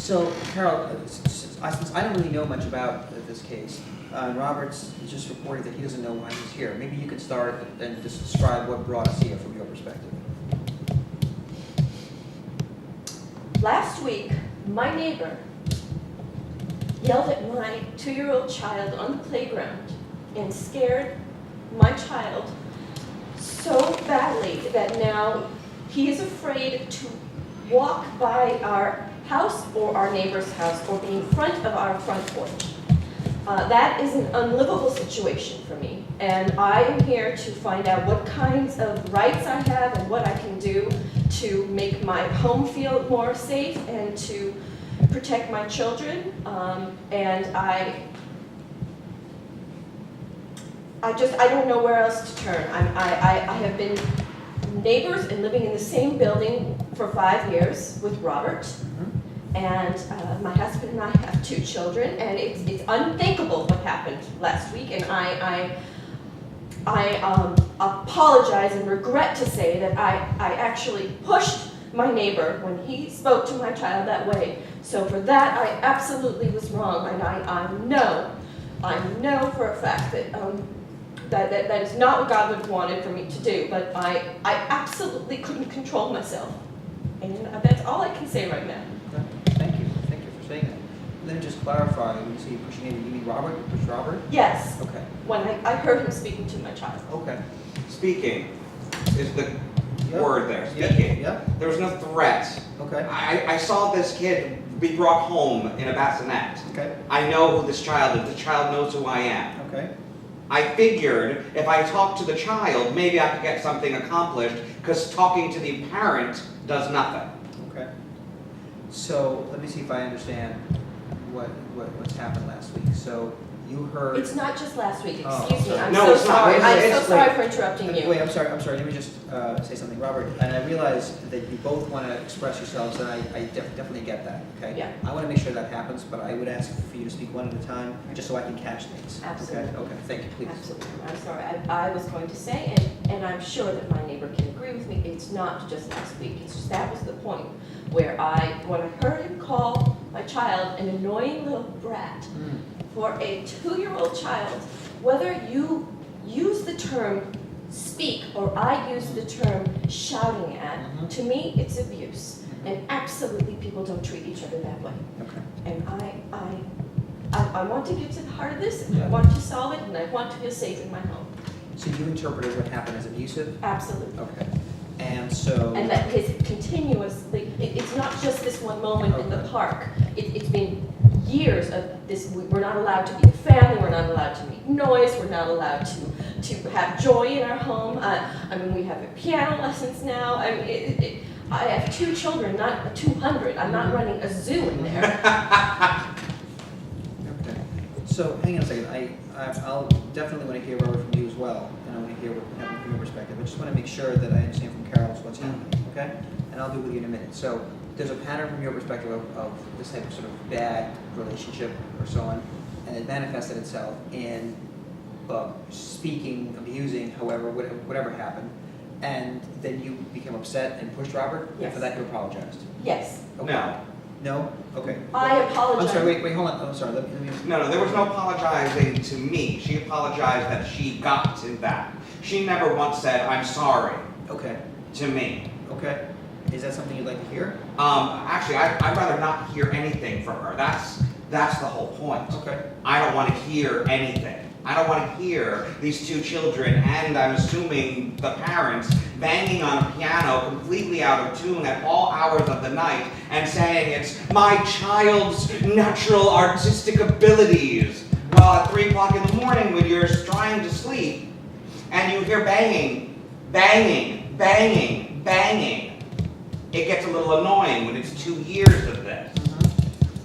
So, Carol, since I don't really know much about this case, Robert's just reported that he doesn't know why he's here. Maybe you could start and just describe what brought us here from your perspective. Last week, my neighbor yelled at my 2-year-old child on the playground and scared my child so badly that now he is afraid to walk by our house or our neighbor's house or be in front of our front porch. That is an unlivable situation for me, and I am here to find out what kinds of rights I have and what I can do to make my home feel more safe and to protect my children. And I don't know where else to turn. I have been neighbors and living in the same building for 5 years with Robert. And my husband and I have 2 children, and it's unthinkable what happened last week. And I apologize and regret to say that I actually pushed my neighbor when he spoke to my child that way. So for that, I absolutely was wrong, and I know for a fact that that is not what God would have wanted for me to do. But I absolutely couldn't control myself, and that's all I can say right now. Thank you for saying that. Let me just clarify, when you say pushing in, you mean Robert? You pushed Robert? Yes. Okay. When I heard him speaking to my child. Okay. Speaking is the Yep. word there, speaking. Yep. There was no threat. Okay. I saw this kid be brought home in a bassinet. Okay. I know who this child is. The child knows who I am. Okay. I figured if I talked to the child, maybe I could get something accomplished, because talking to the parent does nothing. Okay. So let me see if I understand what's happened last week. So you heard. It's not just last week, Oh, excuse me, sorry. I'm No, so it's not. sorry, I'm so It's- sorry wait. for interrupting you. Wait, I'm sorry, let me just say something, Robert, and I realize that you both want to express yourselves, and I definitely get that, okay? Yeah. I want to make sure that happens, but I would ask for you to speak one at a time, just so I can catch things. Absolutely. Okay, thank you, please. Absolutely, I'm sorry, I was going to say, and I'm sure that my neighbor can agree with me, it's not just last week, it's just that was the point where when I heard him call my child an annoying little brat, for a 2-year-old child, whether you use the term speak or I use the term shouting at, to me it's abuse. And absolutely people don't treat each other that way. Okay. And I want to get to the heart of this, and I Yeah. want to solve it, and I want to feel safe in my home. So you interpreted what happened as abusive? Absolutely. Okay. And so. And that his continuously, it's not just this one moment in the Okay. park. It's been years of this. We're not allowed to be a family. We're not allowed to make noise. We're not allowed to have joy in our home. I mean, we have piano lessons now. I mean, I have 2 children, not 200. I'm not running a zoo in there. Okay. So hang on a second. I'll definitely want to hear Robert from you as well, and I want to hear what happened from your perspective. I just want to make sure that I understand from Carol's what's happening, okay? And I'll do it with you in a minute. So there's a pattern from your perspective of this type of sort of bad relationship or so on, and it manifested itself in speaking, abusing, however, whatever happened, and then you became upset and pushed Robert, and for Yes. that you apologized. Yes, Okay. No. No? Okay. I I'm apologize. sorry, wait, hold on. I'm sorry, let me. No, there was no apologizing to me. She apologized that she got to that. She never once said, I'm sorry, Okay, to me. okay. Is that something you'd like to hear? Actually, I'd rather not hear anything from her. That's the whole point. Okay. I don't want to hear anything. I don't want to hear these 2 children, and I'm assuming the parents, banging on a piano completely out of tune at all hours of the night and saying it's my child's natural artistic abilities. Well, at 3 o'clock in the morning when you're trying to sleep and you hear banging, banging, banging, banging, it gets a little annoying when it's 2 years of this.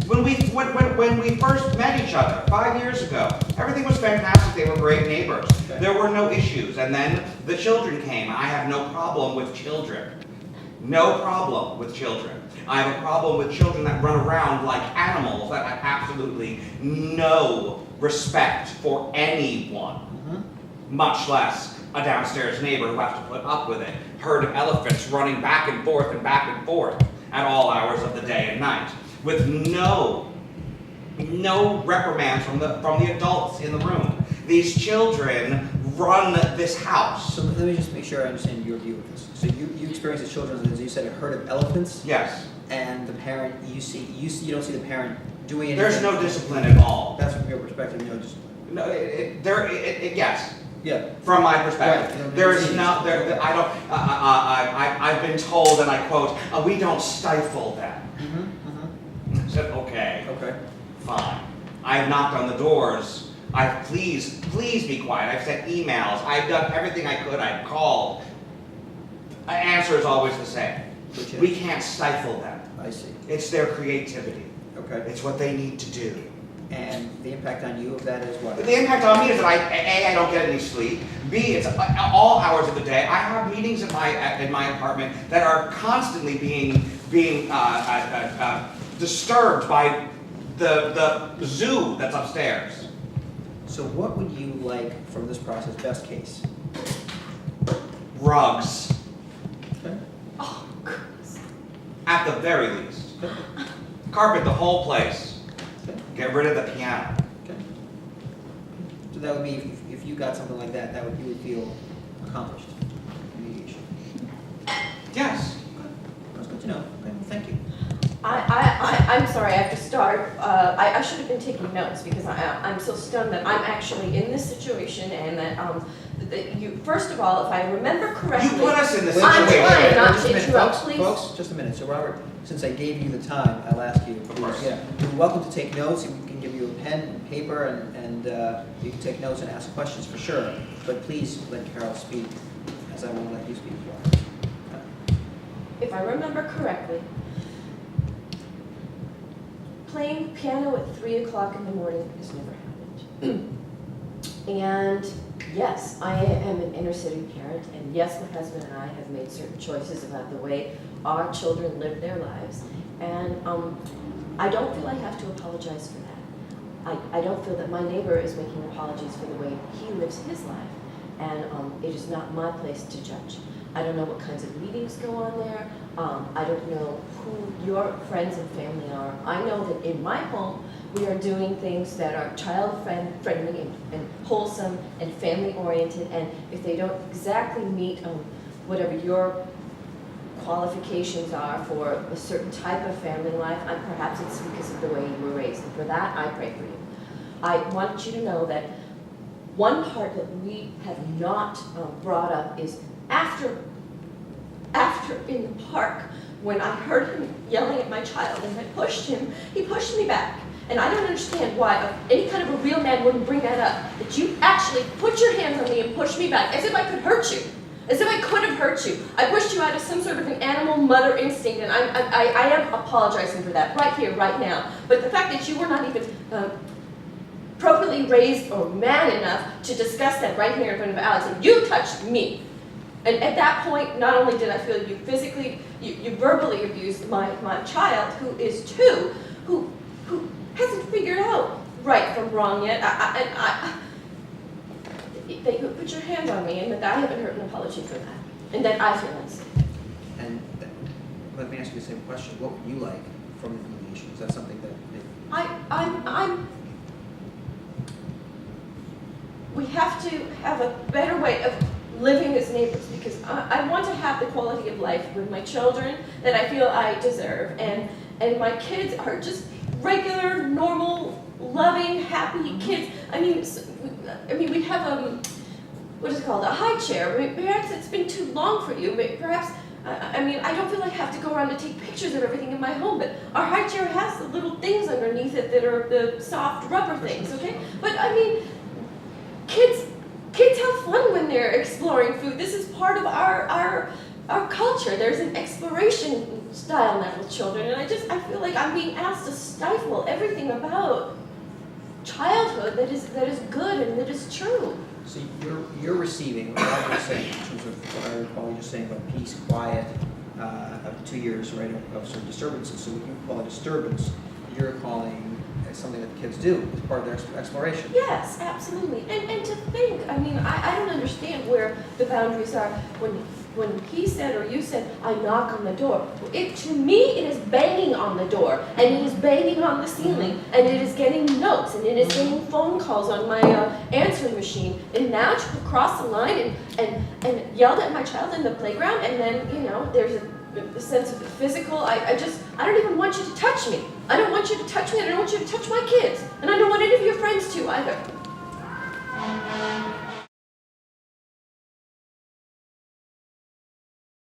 When we first met each other 5 years ago, everything was fantastic. They were great neighbors. Okay. There were no issues. And then the children came. I have no problem with children. No problem with children. I have a problem with children that run around like animals that have absolutely no respect for anyone, much less a downstairs neighbor who has to put up with it. Herd of elephants running back and forth at all hours of the day and night. with no reprimands from the adults in the room. These children run this house. So let me just make sure I understand your view of this. So you experience as children, as you said, a herd of elephants, Yes. and the parent, you don't see the parent doing anything. There's no discipline at all. That's from your perspective, just, No, yes. yeah. From my perspective, Right. there is not. I don't. I've been told, and I quote, "We don't stifle them." I said, "Okay, Okay. fine." I've knocked on the doors. Please be quiet. I've sent emails. I've done everything I could. I've called. The answer is always the same. Which is? We can't stifle them. I see. It's their creativity. Okay. It's what they need to do. And the impact on you of that is what? The impact on me is that I don't get any sleep. B, it's all hours of the day. I have meetings in my apartment that are constantly being disturbed by the zoo that's upstairs. So what would you like from this process, best case? Rugs, Okay. Oh, goodness. at the very least. Okay. Carpet the whole place. Okay. Get rid of the piano. Okay. So that would be, if you got something like that, you would feel accomplished. Mediation. Yes. That's good to know. Okay, well, thank you. I'm sorry, I have to start. I should have been taking notes because I'm so stunned that I'm actually in this situation and that you, first of all, if I remember correctly. You put us in this I'm situation. trying not Just a to minute, interrupt, folks, please. Folks, just a minute. So Robert, since I gave you the time, I'll ask you, Of course. please, yeah. You're welcome to take notes. We can give you a pen and paper and you can take notes and ask questions for sure. But please let Carol speak, as I won't let you speak for her. If I remember correctly, playing piano at 3 o'clock in the morning has never happened. And yes, I am an inner city parent, and yes, my husband and I have made certain choices about the way our children live their lives. And I don't feel I have to apologize for that. I don't feel that my neighbor is making apologies for the way he lives his life. And it is not my place to judge. I don't know what kinds of meetings go on there. I don't know who your friends and family are. I know that in my home, we are doing things that are child-friendly and wholesome and family-oriented. And if they don't exactly meet whatever your qualifications are for a certain type of family life, perhaps it's because of the way you were raised. And for that, I pray for you. I want you to know that one part that we have not brought up is after in the park, when I heard him yelling at my child and I pushed him, he pushed me back. And I don't understand why any kind of a real man wouldn't bring that up, that you actually put your hands on me and pushed me back, as if I could hurt you, as if I could have hurt you. I pushed you out of some sort of an animal mother instinct, and I am apologizing for that right here, right now. But the fact that you were not even properly raised or man enough to discuss that right here in front of Alex, and you touched me. And at that point, not only did I feel you physically, you verbally abused my child, who is 2, who hasn't figured out right from wrong yet. That you put your hands on me, and that I haven't heard an apology for that, and that I feel unsafe. And let me ask you the same question. What would you like from the mediation? Is that something that We have to have a better way of living as neighbors, because I want to have the quality of life with my children that I feel I deserve, and my kids are just regular, normal, loving, happy kids. I mean, we have what is it called, a high chair. Perhaps it's been too long for you. Perhaps I don't feel I have to go around and take pictures of everything in my home, but our high chair has the little things underneath it that are the soft rubber things. Okay, but I mean, kids have fun when they're exploring food. This is part of our culture. There's an exploration style now with children, and I feel like I'm being asked to stifle everything about childhood that is good and that is true. So you're receiving what I was saying in terms of what I recall you just saying about peace, quiet, up to 2 years, right, of sort of disturbances. So what you call a disturbance, you're calling something that the kids do as part of their exploration. Yes, absolutely. And to think, I mean, I don't understand where the boundaries are when when he said or you said, I knock on the door, to me it is banging on the door, and it is banging on the ceiling, and it is getting notes, and it is getting phone calls on my answering machine, and now to cross the line and yelled at my child in the playground, and then, there's a sense of the physical. I don't even want you to touch me. I don't want you to touch me, I don't want you to touch my kids, and I don't want any of your friends to either.